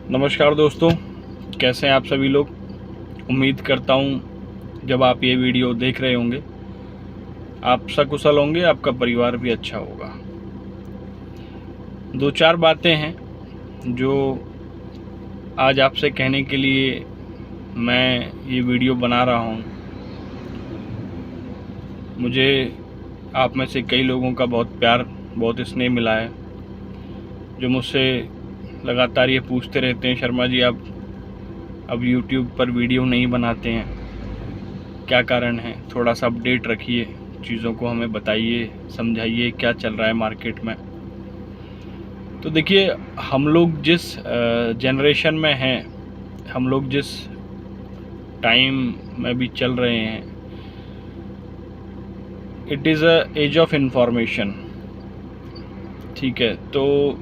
नमस्कार दोस्तों, कैसे हैं आप सभी लोग। उम्मीद करता हूँ जब आप ये वीडियो देख रहे होंगे आप सकुशल होंगे, आपका परिवार भी अच्छा होगा। दो चार बातें हैं जो आज आपसे कहने के लिए मैं ये वीडियो बना रहा हूँ। मुझे आप में से कई लोगों का बहुत प्यार, बहुत स्नेह मिला है, जो मुझसे लगातार ये पूछते रहते हैं, शर्मा जी आप अब YouTube पर वीडियो नहीं बनाते हैं, क्या कारण है? थोड़ा सा अपडेट रखिए, चीज़ों को हमें बताइए, समझाइए क्या चल रहा है मार्केट में। तो देखिए, हम लोग जिस जनरेशन में हैं, हम लोग जिस टाइम में भी चल रहे हैं, it is a age of information. ठीक है, तो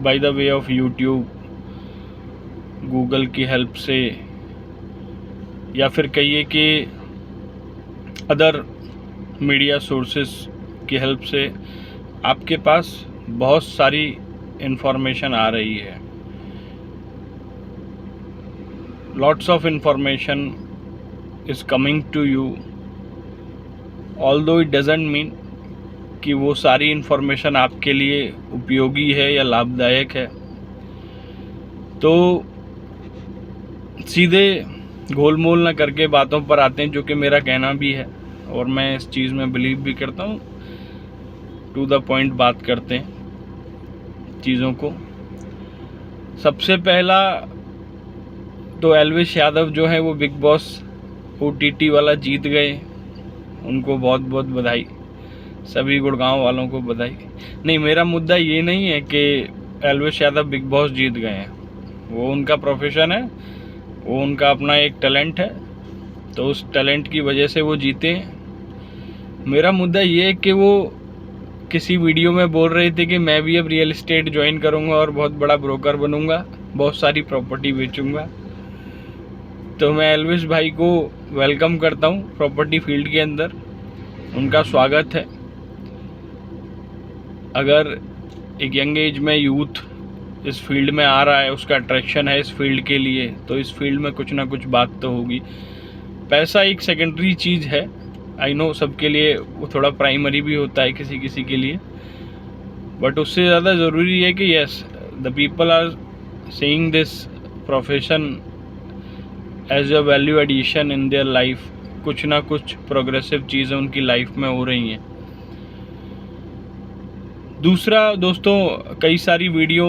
by the way of YouTube, Google की हेल्प से, या फिर कहिए कि अदर मीडिया सोर्सेस की हेल्प से आपके पास बहुत सारी इंफॉर्मेशन आ रही है। Lots of information is coming to you, although it doesn't mean कि वो सारी इंफॉर्मेशन आपके लिए उपयोगी है या लाभदायक है। तो सीधे गोल मोल ना करके बातों पर आते हैं, जो कि मेरा कहना भी है और मैं इस चीज़ में बिलीव भी करता हूँ। टू द पॉइंट बात करते हैं चीज़ों को। सबसे पहला तो एल्विश यादव जो है वो बिग बॉस OTT वाला जीत गए, उनको बहुत बहुत बधाई, सभी गुड़गांव वालों को बधाई। नहीं, मेरा मुद्दा ये नहीं है कि एल्विश यादव बिग बॉस जीत गए हैं, वो उनका प्रोफेशन है, वो उनका अपना एक टैलेंट है, तो उस टैलेंट की वजह से वो जीते हैं। मेरा मुद्दा ये है कि वो किसी वीडियो में बोल रहे थे कि मैं भी अब रियल एस्टेट ज्वाइन करूँगा और बहुत बड़ा ब्रोकर बनूँगा, बहुत सारी प्रॉपर्टी बेचूँगा। तो मैं एल्विश भाई को वेलकम करता हूँ प्रॉपर्टी फील्ड के अंदर, उनका स्वागत है। अगर एक यंग एज में यूथ इस फील्ड में आ रहा है, उसका अट्रैक्शन है इस फील्ड के लिए, तो इस फील्ड में कुछ ना कुछ बात तो होगी। पैसा एक सेकेंडरी चीज़ है, आई नो सबके लिए वो थोड़ा प्राइमरी भी होता है किसी किसी के लिए, बट उससे ज़्यादा ज़रूरी है कि yes, the people are seeing this profession as a value addition in their life. कुछ ना कुछ प्रोग्रेसिव चीज़ें उनकी लाइफ में हो रही हैं। दूसरा दोस्तों, कई सारी वीडियो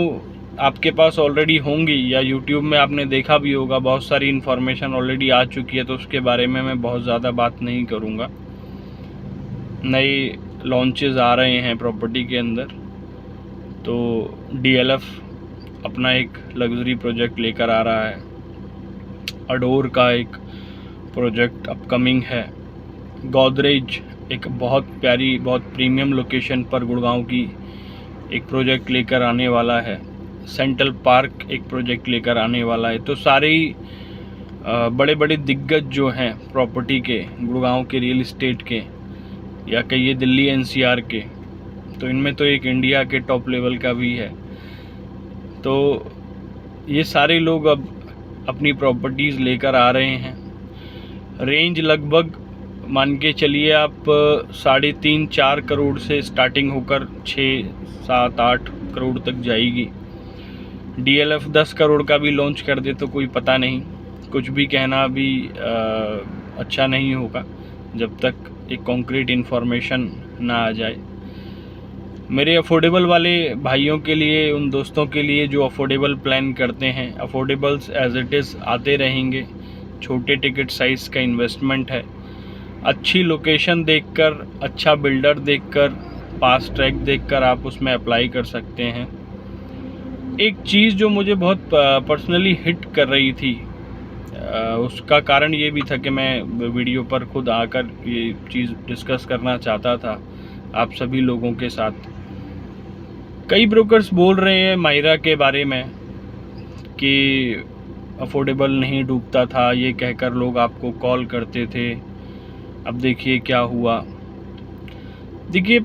आपके पास ऑलरेडी होंगी या यूट्यूब में आपने देखा भी होगा, बहुत सारी इन्फॉर्मेशन ऑलरेडी आ चुकी है, तो उसके बारे में मैं बहुत ज़्यादा बात नहीं करूँगा। नए लॉन्चेस आ रहे हैं प्रॉपर्टी के अंदर, तो DLF अपना एक लग्जरी प्रोजेक्ट लेकर आ रहा है, अडोर का एक प्रोजेक्ट अपकमिंग है, गोदरेज एक बहुत प्यारी, बहुत प्रीमियम लोकेशन पर गुड़गांव की एक प्रोजेक्ट लेकर आने वाला है, सेंट्रल पार्क एक प्रोजेक्ट लेकर आने वाला है। तो सारे ही बड़े बड़े दिग्गज जो हैं प्रॉपर्टी के, गुड़गांव के रियल इस्टेट के, या कहिए दिल्ली NCR के, तो इनमें तो एक इंडिया के टॉप लेवल का भी है। तो ये सारे लोग अब अपनी प्रॉपर्टीज़ लेकर आ रहे हैं। रेंज लगभग मान के चलिए आप 3.5-4 करोड़ से स्टार्टिंग होकर 6-7-8 करोड़ तक जाएगी। DLF 10 करोड़ का भी लॉन्च कर दे तो कोई पता नहीं, कुछ भी कहना भी अच्छा नहीं होगा जब तक एक कॉन्क्रीट इन्फॉर्मेशन ना आ जाए। मेरे अफोर्डेबल वाले भाइयों के लिए, उन दोस्तों के लिए जो अफोर्डेबल प्लान करते हैं, अफोर्डेबल्स एज इट इज़ आते रहेंगे। छोटे टिकट साइज़ का इन्वेस्टमेंट है, अच्छी लोकेशन देखकर, अच्छा बिल्डर देखकर, पास ट्रैक देखकर आप उसमें अप्लाई कर सकते हैं। एक चीज़ जो मुझे बहुत पर्सनली हिट कर रही थी, उसका कारण ये भी था कि मैं वीडियो पर खुद आकर ये चीज़ डिस्कस करना चाहता था आप सभी लोगों के साथ। कई ब्रोकर्स बोल रहे हैं मायरा के बारे में कि अफोर्डेबल नहीं डूबता था, ये कहकर लोग आपको कॉल करते थे। अब देखिए क्या हुआ। देखिए,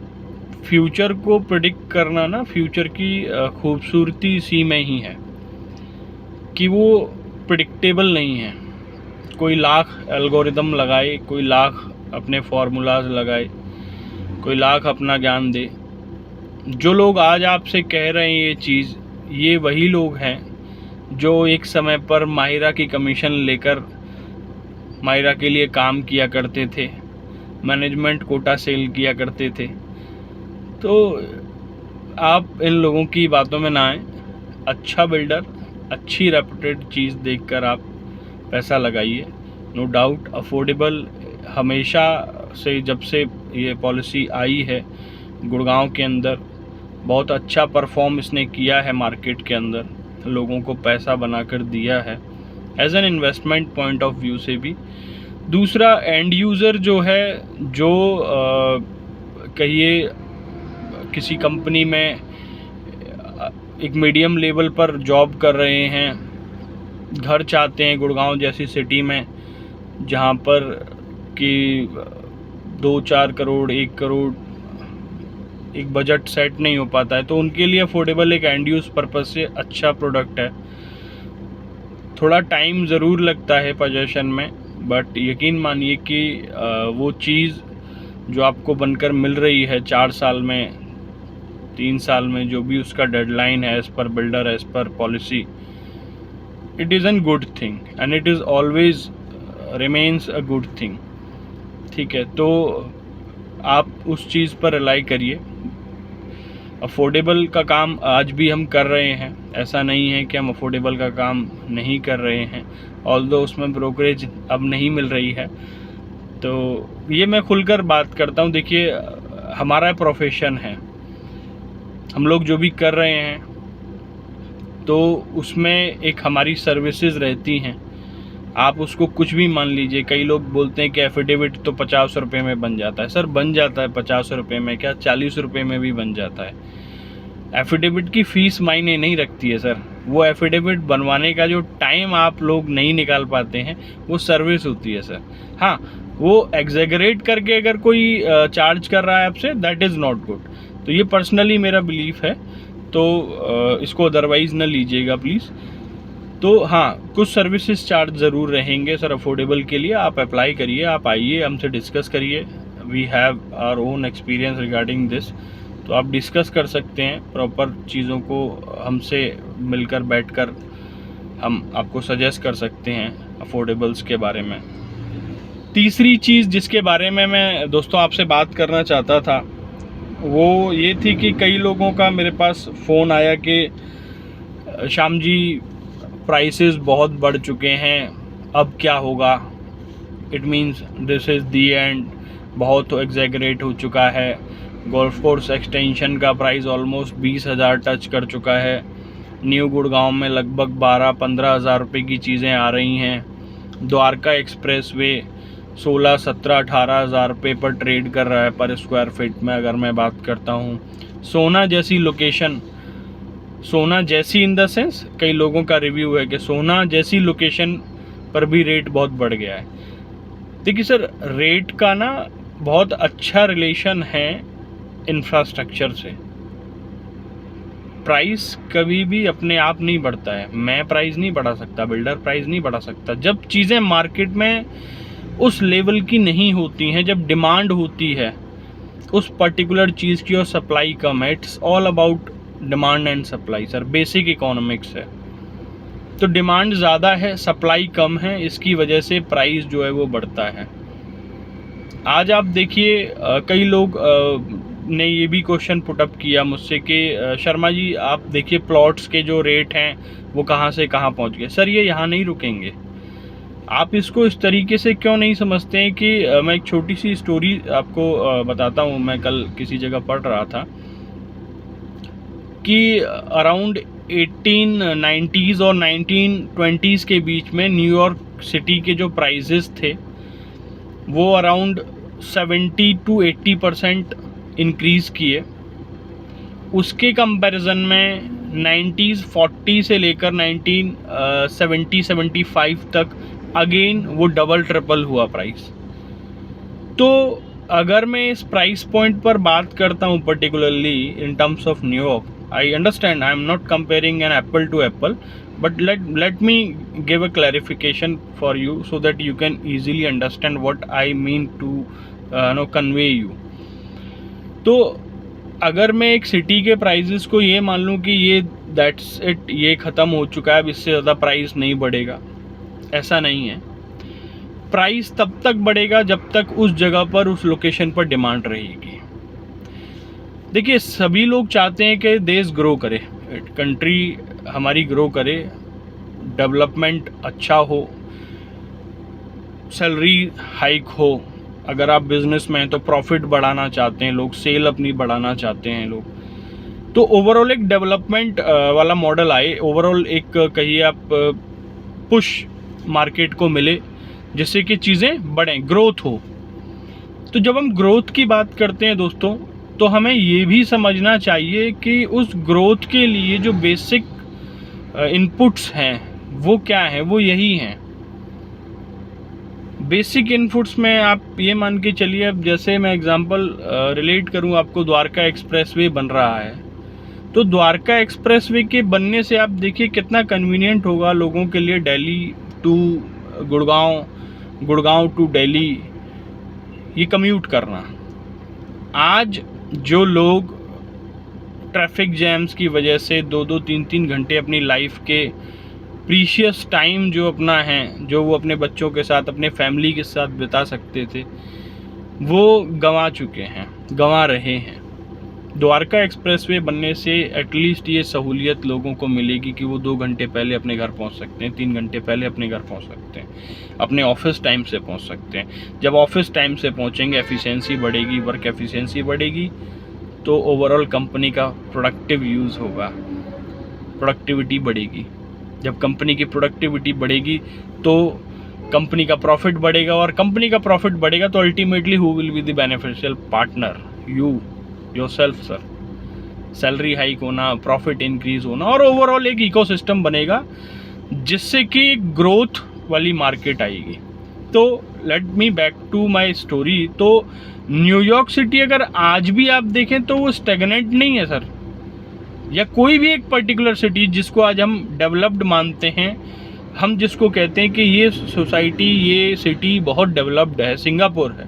फ्यूचर को प्रेडिक्ट करना ना फ्यूचर की खूबसूरती इसी में ही है। कि वो प्रिडिक्टेबल नहीं है। कोई लाख एल्गोरिदम लगाए, कोई लाख अपने फार्मूलाज लगाए, कोई लाख अपना ज्ञान दे। जो लोग आज आपसे कह रहे हैं ये चीज़, ये वही लोग हैं जो एक समय पर माहिरा की कमीशन लेकर माहिरा के लिए काम किया करते थे, मैनेजमेंट कोटा सेल किया करते थे। तो आप इन लोगों की बातों में ना आए। अच्छा बिल्डर, अच्छी रेपुटेड चीज़ देखकर आप पैसा लगाइए। नो डाउट अफोर्डेबल हमेशा से, जब से ये पॉलिसी आई है गुड़गांव के अंदर, बहुत अच्छा परफॉर्म इसने किया है मार्केट के अंदर, लोगों को पैसा बनाकर दिया है as an investment point of view से भी। दूसरा, एंड यूज़र जो है, जो कहिए किसी कंपनी में एक मीडियम लेवल पर जॉब कर रहे हैं, घर चाहते हैं गुड़गांव जैसी सिटी में जहां पर कि 2-4 करोड़ 1 करोड़ एक बजट सेट नहीं हो पाता है, तो उनके लिए अफोर्डेबल एक एंड यूज़ पर्पज़ से अच्छा प्रोडक्ट है। थोड़ा टाइम ज़रूर लगता है पोजेशन में, बट यकीन मानिए कि वो चीज़ जो आपको बनकर मिल रही है 4 साल में, 3 साल में, जो भी उसका डेडलाइन है as per builder, as per policy, it is an good thing and it is always remains a good thing. ठीक है, तो आप उस चीज़ पर रिलाई करिए। अफोर्डेबल का काम आज भी हम कर रहे हैं, ऐसा नहीं है कि हम अफोर्डेबल का काम नहीं कर रहे हैं, ऑल्दो उसमें ब्रोकरेज अब नहीं मिल रही है। तो ये मैं खुलकर बात करता हूँ। देखिए, हमारा प्रोफेशन है, हम लोग जो भी कर रहे हैं तो उसमें एक हमारी सर्विसेज रहती हैं। आप उसको कुछ भी मान लीजिए, कई लोग बोलते हैं कि एफिडेविट तो 50 रुपये में बन जाता है। सर, बन जाता है 50 रुपये में, क्या 40 रुपये में भी बन जाता है। एफिडेविट की फ़ीस मायने नहीं रखती है सर, वो एफिडेविट बनवाने का जो टाइम आप लोग नहीं निकाल पाते हैं, वो सर्विस होती है सर। हाँ, वो एग्जेगरेट करके अगर कोई चार्ज कर रहा है आपसे, दैट इज़ नॉट गुड। तो ये पर्सनली मेरा बिलीफ है, तो इसको अदरवाइज़ न लीजिएगा प्लीज़। तो हाँ, कुछ सर्विसेज चार्ज ज़रूर रहेंगे सर अफोर्डेबल के लिए। आप अप्लाई करिए, आप आइए, हमसे डिस्कस करिए। We have our own experience regarding this, तो आप डिस्कस कर सकते हैं प्रॉपर चीज़ों को हमसे मिलकर बैठकर हम आपको सजेस्ट कर सकते हैं अफोर्डेबल्स के बारे में। तीसरी चीज़ जिसके बारे में मैं दोस्तों आपसे बात करना चाहता था, वो ये थी कि कई लोगों का मेरे पास फ़ोन आया कि श्याम जी, प्राइसेस बहुत बढ़ चुके हैं, अब क्या होगा। It means this is the and, बहुत एग्जैगरेट हो चुका है। गोल्फ कोर्स एक्सटेंशन का प्राइस ऑलमोस्ट 20,000 टच कर चुका है। न्यू गुड़गांव में लगभग 12-15 हज़ार रुपये की चीज़ें आ रही हैं। द्वारका एक्सप्रेस वे 16-17-18 हज़ार रुपये पर ट्रेड कर रहा है पर स्क्वायर फीट में, अगर मैं बात करता हूँ। सोना जैसी लोकेशन, सोना जैसी इन द सेंस, कई लोगों का रिव्यू है कि सोना जैसी लोकेशन पर भी रेट बहुत बढ़ गया है। देखिए सर, रेट का ना बहुत अच्छा रिलेशन है इंफ्रास्ट्रक्चर से। प्राइस कभी भी अपने आप नहीं बढ़ता है। मैं प्राइस नहीं बढ़ा सकता, बिल्डर प्राइस नहीं बढ़ा सकता। जब चीज़ें मार्केट में उस लेवल की नहीं होती हैं, जब डिमांड होती है उस पर्टिकुलर चीज़ की और सप्लाई कम है, it's all about demand and supply sir, basic economics है। तो डिमांड ज़्यादा है, सप्लाई कम है, इसकी वजह से प्राइस जो है वो बढ़ता है। आज आप देखिए, कई लोग ने ये भी क्वेश्चन पुटअप किया मुझसे कि शर्मा जी, आप देखिए प्लॉट्स के जो रेट हैं वो कहाँ से कहाँ पहुँच गए। सर, ये यहाँ नहीं रुकेंगे। आप इसको इस तरीके से क्यों नहीं समझते हैं कि मैं एक छोटी सी स्टोरी आपको बताता हूँ। मैं कल किसी जगह पढ़ रहा था कि अराउंड 1890s और 1920s के बीच में न्यूयॉर्क सिटी के जो प्राइजेस थे वो अराउंड 70-80% इंक्रीज़ किए। उसके कंपैरिजन में 1940 से लेकर 1970-75 तक अगेन वो डबल ट्रिपल हुआ प्राइस। तो अगर मैं इस प्राइस पॉइंट पर बात करता हूँ particularly in terms of New York, I understand I am not comparing an apple to apple, but let me give a clarification for you so that you can easily understand what I mean to convey you. तो अगर मैं एक city के prices को ये मान लूँ कि ये दैट्स इट, ये ख़त्म हो चुका है, अब इससे ज़्यादा प्राइस नहीं बढ़ेगा, ऐसा नहीं है। प्राइस तब तक बढ़ेगा जब तक उस जगह पर, उस लोकेशन पर डिमांड रहेगी। देखिए, सभी लोग चाहते हैं कि देश ग्रो करे, कंट्री हमारी ग्रो करे, डेवलपमेंट अच्छा हो, सैलरी हाइक हो। अगर आप बिजनेस में हैं तो प्रॉफिट बढ़ाना चाहते हैं लोग, सेल अपनी बढ़ाना चाहते हैं लोग। तो ओवरऑल एक डेवलपमेंट वाला मॉडल आए, ओवरऑल एक कहिए आप पुश मार्केट को मिले जिससे कि चीज़ें बढ़ें, ग्रोथ हो। तो जब हम ग्रोथ की बात करते हैं दोस्तों, तो हमें ये भी समझना चाहिए कि उस ग्रोथ के लिए जो बेसिक इनपुट्स हैं वो क्या हैं, वो यही हैं। बेसिक इनपुट्स में आप ये मान के चलिए, अब जैसे मैं एग्जांपल रिलेट करूं आपको, द्वारका एक्सप्रेसवे बन रहा है। तो द्वारका एक्सप्रेसवे के बनने से आप देखिए कितना कन्वीनियंट होगा लोगों के लिए, दिल्ली टू गुड़गांव, गुड़गांव टू दिल्ली ये कम्यूट करना। आज जो लोग ट्रैफिक जैम्स की वजह से 2-2, 3-3 घंटे अपनी लाइफ के प्रीशियस टाइम जो अपना है, जो वो अपने बच्चों के साथ, अपने फैमिली के साथ बिता सकते थे, वो गंवा चुके हैं, गंवा रहे हैं। द्वारका एक्सप्रेसवे बनने से एटलीस्ट ये सहूलियत लोगों को मिलेगी कि वो 2 घंटे पहले अपने घर पहुंच सकते हैं, 3 घंटे पहले अपने घर पहुंच सकते हैं, अपने ऑफिस टाइम से पहुंच सकते हैं। जब ऑफिस टाइम से पहुंचेंगे, एफिशिएंसी बढ़ेगी, वर्क एफिशिएंसी बढ़ेगी, तो ओवरऑल कंपनी का प्रोडक्टिव यूज़ होगा, प्रोडक्टिविटी बढ़ेगी। जब कंपनी की प्रोडक्टिविटी बढ़ेगी तो कंपनी का प्रॉफिट बढ़ेगा, और कंपनी का प्रॉफिट बढ़ेगा तो ultimately who will be the beneficial partner? You yourself sir. Salary hike होना, प्रॉफिट इंक्रीज होना, और ओवरऑल एक इकोसिस्टम बनेगा जिससे कि ग्रोथ वाली मार्केट आएगी। तो let me back to my story. तो न्यूयॉर्क सिटी अगर आज भी आप देखें तो वो स्टेगनेंट नहीं है सर, या कोई भी एक पर्टिकुलर सिटी जिसको आज हम डेवलप्ड मानते हैं, हम जिसको कहते हैं कि ये सोसाइटी, ये सिटी बहुत डेवलप्ड है, सिंगापुर है।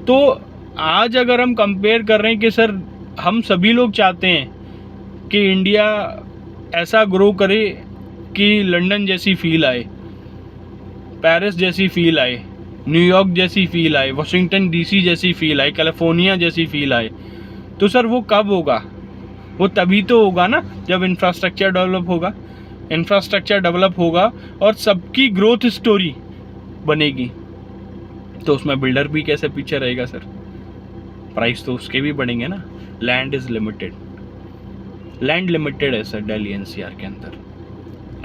तो आज अगर हम कंपेयर कर रहे हैं कि सर हम सभी लोग चाहते हैं कि इंडिया ऐसा ग्रो करे कि लंदन जैसी फील आए, पेरिस जैसी फील आए, न्यूयॉर्क जैसी फील आए, वाशिंगटन डीसी जैसी फील आए, कैलिफोर्निया जैसी फील आए। तो सर वो कब होगा? वो तभी तो होगा ना जब इंफ्रास्ट्रक्चर डेवलप होगा। इंफ्रास्ट्रक्चर डेवलप होगा और सबकी ग्रोथ स्टोरी बनेगी, तो उसमें बिल्डर भी कैसे पीछे रहेगा सर? प्राइस तो उसके भी बढ़ेंगे ना। Land is limited, land limited है सर दिल्ली एनसीआर के अंदर।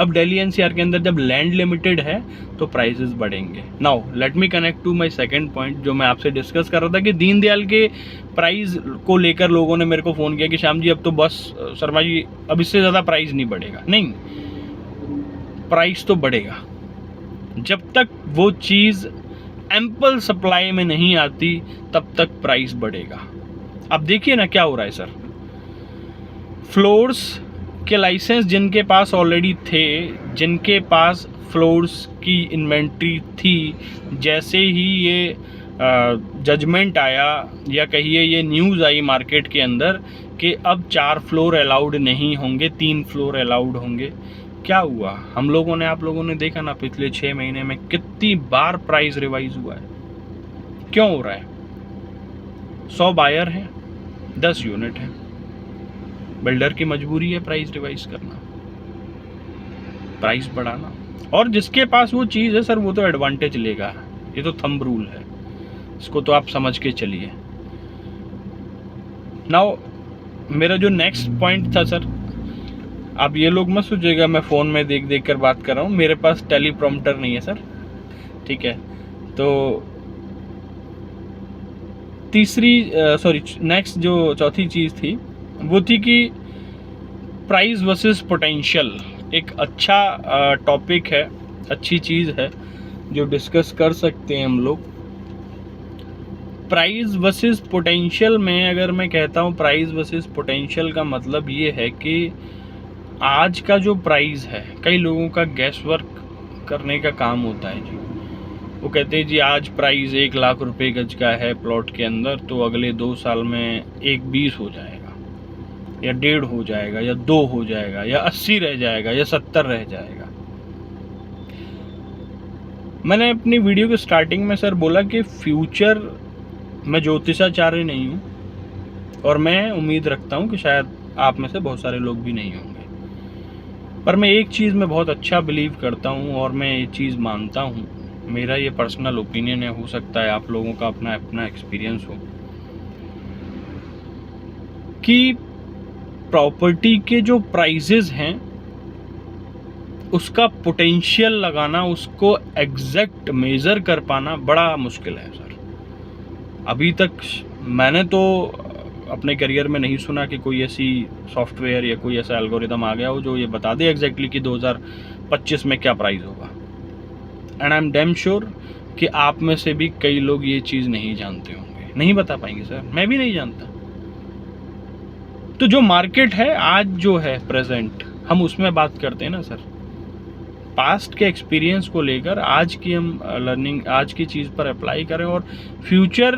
अब दिल्ली एनसीआर के अंदर जब लैंड लिमिटेड है तो प्राइसेस बढ़ेंगे। Now let me connect to my second point जो मैं आपसे डिस्कस कर रहा था कि दीनदयाल के प्राइस को लेकर लोगों ने मेरे को फ़ोन किया कि श्याम जी अब तो बस शर्मा जी अब इससे ज़्यादा प्राइस नहीं बढ़ेगा। नहीं, प्राइस तो बढ़ेगा जब तक वो चीज़ एम्पल सप्लाई में नहीं आती, तब तक प्राइस बढ़ेगा। अब देखिए ना क्या हो रहा है सर, फ्लोर्स के लाइसेंस जिनके पास ऑलरेडी थे, जिनके पास फ्लोर्स की इन्वेंट्री थी, जैसे ही ये जजमेंट आया या कहिए ये न्यूज़ आई मार्केट के अंदर कि अब 4 फ्लोर अलाउड नहीं होंगे, 3 फ्लोर अलाउड होंगे, क्या हुआ? हम लोगों ने, आप लोगों ने देखा ना पिछले 6 महीने में कितनी बार प्राइस रिवाइज हुआ है। क्यों हो रहा है? 100 बायर हैं, 10 यूनिट हैं, बिल्डर की मजबूरी है प्राइस रिवाइज करना, प्राइस बढ़ाना। और जिसके पास वो चीज़ है सर वो तो एडवांटेज लेगा, ये तो थंब रूल है, इसको तो आप समझ के चलिए। नाउ मेरा जो नेक्स्ट पॉइंट था सर, आप ये लोग मत सोचिएगा मैं फ़ोन में देख देख कर बात कर रहा हूँ, मेरे पास टेलीप्रॉम्प्टर नहीं है सर, ठीक है। तो नेक्स्ट जो चौथी चीज़ थी वो थी कि प्राइस वर्सेस पोटेंशियल। एक अच्छा टॉपिक है, अच्छी चीज़ है जो डिस्कस कर सकते हैं हम लोग। प्राइस वर्सेस पोटेंशियल में अगर मैं कहता हूँ प्राइस वर्सेस पोटेंशियल का मतलब ये है कि आज का जो प्राइस है, कई लोगों का गैस वर्क करने का काम होता है जी। वो कहते हैं जी आज प्राइस 1 लाख रुपए गज का है प्लॉट के अंदर, तो अगले 2 साल में 1,20 हो जाएगा या 1.5 हो जाएगा या 2 हो जाएगा या 80 रह जाएगा या 70 रह जाएगा। मैंने अपनी वीडियो के स्टार्टिंग में सर बोला कि फ्यूचर, मैं ज्योतिषाचार्य नहीं हूँ और मैं उम्मीद रखता हूँ कि शायद आप में से बहुत सारे लोग भी नहीं होंगे, पर मैं एक चीज़ में बहुत अच्छा बिलीव करता हूँ और मैं ये चीज़ मानता हूँ, मेरा ये पर्सनल ओपिनियन है, हो सकता है आप लोगों का अपना अपना एक्सपीरियंस हो, कि प्रॉपर्टी के जो प्राइजेज हैं उसका पोटेंशियल लगाना, उसको एग्जैक्ट मेज़र कर पाना बड़ा मुश्किल है सर। अभी तक मैंने तो अपने करियर में नहीं सुना कि कोई ऐसी सॉफ्टवेयर या कोई ऐसा एल्गोरिदम आ गया हो जो ये बता दे एग्जैक्टली कि 2025 में क्या प्राइस होगा। And I am damn sure कि आप में से भी कई लोग ये चीज़ नहीं जानते होंगे, नहीं बता पाएंगे सर, मैं भी नहीं जानता। तो जो मार्केट है आज जो है प्रेजेंट, हम उसमें बात करते हैं ना सर, पास्ट के एक्सपीरियंस को लेकर आज की हम लर्निंग, आज की चीज़ पर अप्लाई करें और फ्यूचर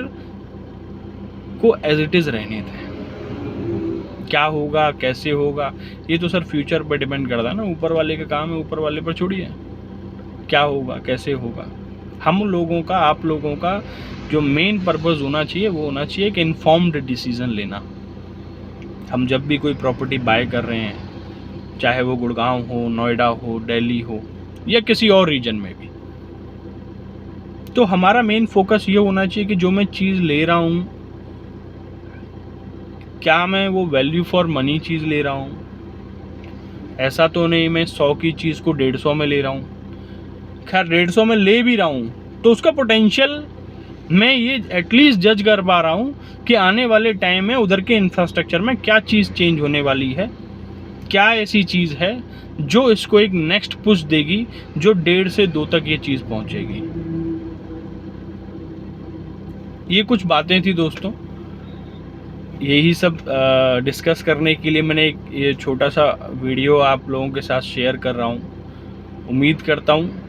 को एज इट इज़ रहने दें। क्या होगा कैसे होगा ये तो सर फ्यूचर पर डिपेंड करता है ना, ऊपर वाले का काम है, ऊपर वाले पर छोड़िए। क्या होगा कैसे होगा, हम लोगों का, आप लोगों का जो मेन पर्पस होना चाहिए वो होना चाहिए कि इन्फॉर्म्ड डिसीज़न लेना। हम जब भी कोई प्रॉपर्टी बाय कर रहे हैं, चाहे वो गुड़गांव हो, नोएडा हो, दिल्ली हो या किसी और रीजन में भी, तो हमारा मेन फोकस ये होना चाहिए कि जो मैं चीज़ ले रहा हूँ, क्या मैं वो वैल्यू फॉर मनी चीज़ ले रहा हूँ। ऐसा तो नहीं मैं 100 की चीज़ को 150 में ले रहा हूँ। खैर 150 में ले भी रहा हूँ तो उसका पोटेंशियल मैं ये एटलीस्ट जज कर पा रहा हूँ कि आने वाले टाइम में उधर के इंफ्रास्ट्रक्चर में क्या चीज़ चेंज होने वाली है, क्या ऐसी चीज़ है जो इसको एक नेक्स्ट पुश देगी, जो 1.5 से 2 तक ये चीज़ पहुँचेगी। ये कुछ बातें थी दोस्तों, यही सब डिस्कस करने के लिए मैंने एक ये छोटा सा वीडियो आप लोगों के साथ शेयर कर रहा हूँ। उम्मीद करता हूँ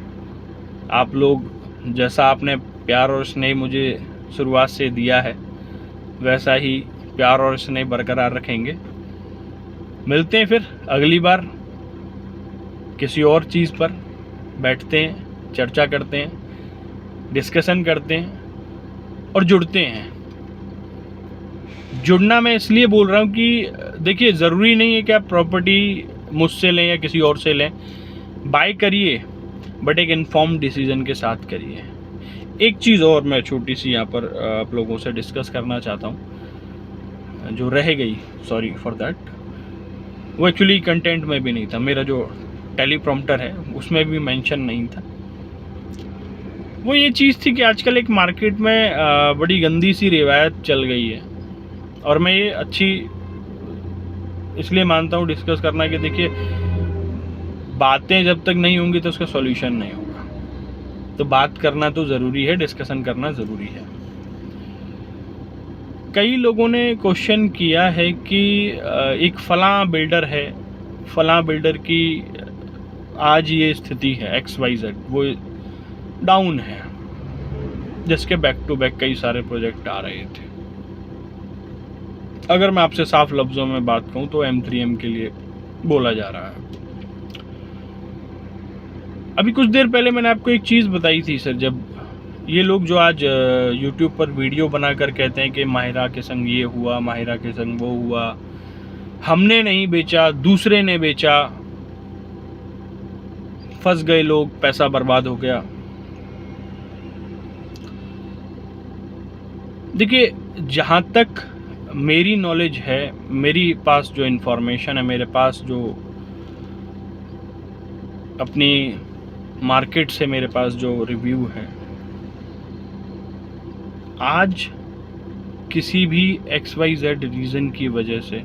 आप लोग, जैसा आपने प्यार और स्नेह मुझे शुरुआत से दिया है, वैसा ही प्यार और स्नेह बरकरार रखेंगे। मिलते हैं फिर अगली बार किसी और चीज़ पर, बैठते हैं, चर्चा करते हैं, डिस्कशन करते हैं और जुड़ते हैं। जुड़ना मैं इसलिए बोल रहा हूँ कि देखिए, ज़रूरी नहीं है कि आप प्रॉपर्टी मुझसे लें या किसी और से लें, बाय करिए बट एक इन्फॉर्म्ड डिसीजन के साथ करिए। एक चीज़ और मैं छोटी सी यहाँ पर आप लोगों से डिस्कस करना चाहता हूँ, जो रह गई, सॉरी फॉर दैट, वो एक्चुअली कंटेंट में भी नहीं था, मेरा जो टेलीप्रॉम्प्टर है उसमें भी मेंशन नहीं था। वो ये चीज़ थी कि आजकल एक मार्केट में बड़ी गंदी सी रिवायत चल गई है और मैं ये अच्छी इसलिए मानता हूँ डिस्कस करना कि देखिए, बातें जब तक नहीं होंगी तो उसका सॉल्यूशन नहीं होगा। तो बात करना तो ज़रूरी है, डिस्कशन करना ज़रूरी है। कई लोगों ने क्वेश्चन किया है कि एक फलां बिल्डर है, फलां बिल्डर की आज ये स्थिति है XYZ, वो डाउन है, जिसके बैक टू बैक कई सारे प्रोजेक्ट आ रहे थे। अगर मैं आपसे साफ लफ्ज़ों में बात कहूँ तो M3M के लिए बोला जा रहा है। अभी कुछ देर पहले मैंने आपको एक चीज़ बताई थी सर, जब ये लोग जो आज YouTube पर वीडियो बनाकर कहते हैं कि माहिरा के संग ये हुआ, माहिरा के संग वो हुआ, हमने नहीं बेचा, दूसरे ने बेचा, फंस गए लोग, पैसा बर्बाद हो गया। देखिए, जहाँ तक मेरी नॉलेज है, मेरी पास जो इन्फॉर्मेशन है, मेरे पास जो अपनी मार्केट से मेरे पास जो रिव्यू है, आज किसी भी XYZ रीज़न की वजह से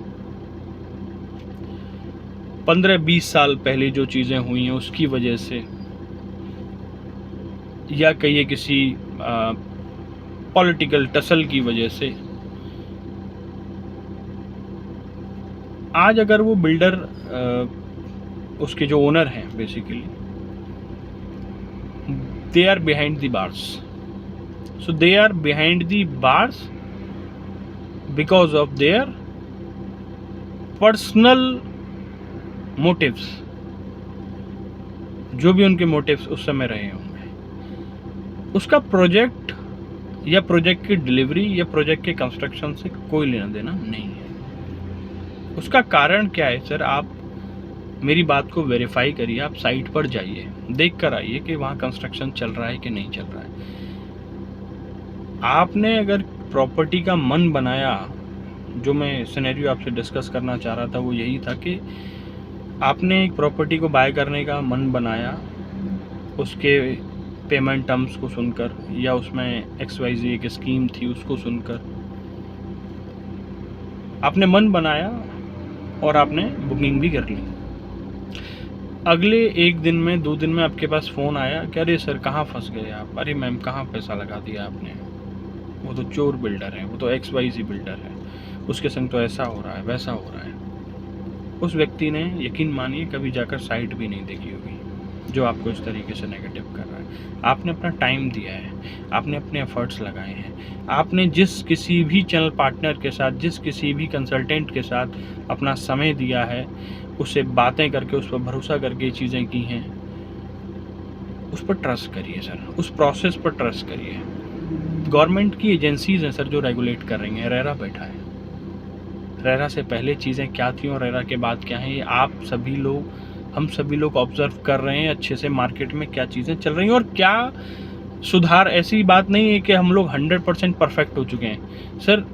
15-20 साल पहले जो चीज़ें हुई हैं उसकी वजह से, या कहिए किसी पॉलिटिकल टसल की वजह से आज अगर वो बिल्डर उसके जो ओनर हैं basically they are behind the bars, so they are behind the bars because of their personal motives, जो भी उनके मोटिव्स उस समय रहे होंगे, उसका प्रोजेक्ट या प्रोजेक्ट की डिलीवरी या प्रोजेक्ट के कंस्ट्रक्शन से कोई लेना देना नहीं है। उसका कारण क्या है सर? आप मेरी बात को वेरीफाई करिए, आप साइट पर जाइए, देख कर आइए कि वहाँ कंस्ट्रक्शन चल रहा है कि नहीं चल रहा है। आपने अगर प्रॉपर्टी का मन बनाया, जो मैं सिनेरियो आपसे डिस्कस करना चाह रहा था वो यही था कि आपने एक प्रॉपर्टी को बाय करने का मन बनाया, उसके पेमेंट टर्म्स को सुनकर या उसमें XYZ एक स्कीम थी उसको सुनकर आपने मन बनाया और आपने बुकिंग भी कर ली। अगले एक दिन में 2 दिन में आपके पास फ़ोन आया कि अरे सर कहाँ फंस गए आप, अरे मैम कहाँ पैसा लगा दिया आपने, वो तो चोर बिल्डर है, वो तो XYZ बिल्डर है, उसके संग तो ऐसा हो रहा है वैसा हो रहा है। उस व्यक्ति ने यकीन मानिए कभी जाकर साइट भी नहीं देखी होगी जो आपको इस तरीके से नेगेटिव कर रहा है। आपने अपना टाइम दिया है, आपने अपने एफर्ट्स लगाए हैं, आपने जिस किसी भी चैनल पार्टनर के साथ, जिस किसी भी कंसल्टेंट के साथ अपना समय दिया है, उससे बातें करके, उस पर भरोसा करके चीज़ें की हैं, उस पर ट्रस्ट करिए सर, उस प्रोसेस पर ट्रस्ट करिए। गवर्नमेंट की एजेंसीज हैं सर जो रेगुलेट कर रही हैं, रेरा बैठा है, रेरा से पहले चीज़ें क्या थी और रेरा के बाद क्या हैं, ये आप सभी लोग, हम सभी लोग ऑब्जर्व कर रहे हैं अच्छे से मार्केट में क्या चीज़ें चल रही हैं और क्या सुधार। ऐसी बात नहीं है कि हम लोग 100% परफेक्ट हो चुके हैं सर।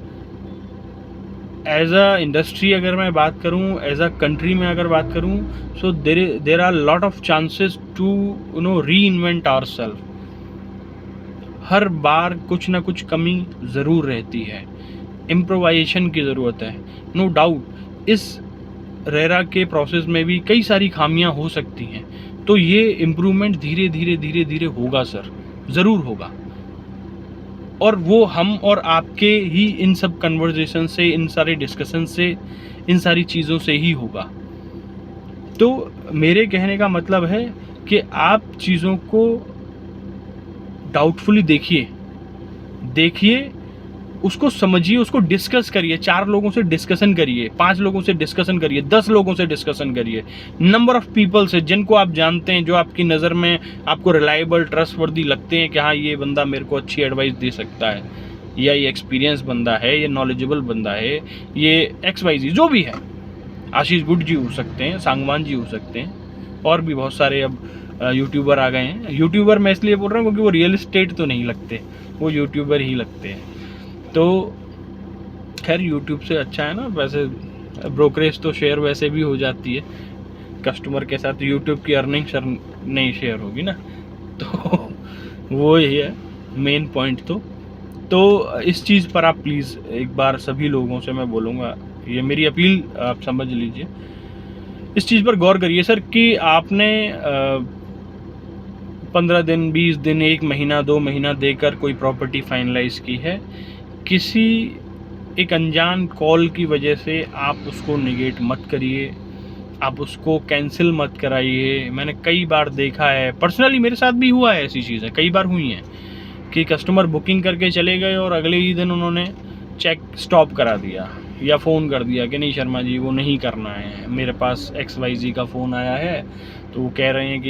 एज अ इंडस्ट्री अगर मैं बात करूं, एज अ कंट्री में अगर बात करूं, so there are lot of chances to reinvent ourselves. हर बार कुछ ना कुछ कमी ज़रूर रहती है, इम्प्रोवाइजेशन की ज़रूरत है, नो डाउट। इस रेरा के प्रोसेस में भी कई सारी खामियां हो सकती हैं, तो ये इम्प्रूवमेंट धीरे धीरे होगा सर, ज़रूर होगा। और वो हम और आपके ही इन सब कन्वर्जेशन से, इन सारे डिस्कशन से, इन सारी चीज़ों से ही होगा। तो मेरे कहने का मतलब है कि आप चीज़ों को डाउटफुली देखिए, उसको समझिए, उसको डिस्कस करिए, 4 लोगों से डिस्कशन करिए, 5 लोगों से डिस्कशन करिए, 10 लोगों से डिस्कशन करिए, नंबर ऑफ पीपल से जिनको आप जानते हैं, जो आपकी नज़र में आपको रिलायबल, ट्रस्टवर्दी लगते हैं कि हाँ ये बंदा मेरे को अच्छी एडवाइस दे सकता है, या ये एक्सपीरियंस बंदा है, ये नॉलेजेबल बंदा है, ये XYZ जो भी है। आशीष गुड जी हो सकते हैं, सांगवान जी हो सकते हैं, और भी बहुत सारे अब यूट्यूबर आ गए हैं। यूट्यूबर मैं इसलिए बोल रहा हूँ क्योंकि वो रियल एस्टेट तो नहीं लगते, वो यूट्यूबर ही लगते हैं। तो खैर यूट्यूब से अच्छा है ना, वैसे ब्रोकरेज तो शेयर वैसे भी हो जाती है कस्टमर के साथ, यूट्यूब की अर्निंग नहीं शेयर होगी ना, तो वो ही है मेन पॉइंट। तो इस चीज़ पर आप प्लीज़ एक बार सभी लोगों से मैं बोलूँगा, ये मेरी अपील आप समझ लीजिए, इस चीज़ पर गौर करिए सर कि आपने 15 दिन, 20 दिन, 1 महीना, 2 महीना देकर कोई प्रॉपर्टी फाइनलाइज की है, किसी एक अनजान कॉल की वजह से आप उसको निगेट मत करिए, आप उसको कैंसिल मत कराइए। मैंने कई बार देखा है, पर्सनली मेरे साथ भी हुआ है, ऐसी चीज़ें कई बार हुई हैं कि कस्टमर बुकिंग करके चले गए और अगले ही दिन उन्होंने चेक स्टॉप करा दिया या फ़ोन कर दिया कि नहीं शर्मा जी वो नहीं करना है, मेरे पास XYZ का फ़ोन आया है, तो वो कह रहे हैं कि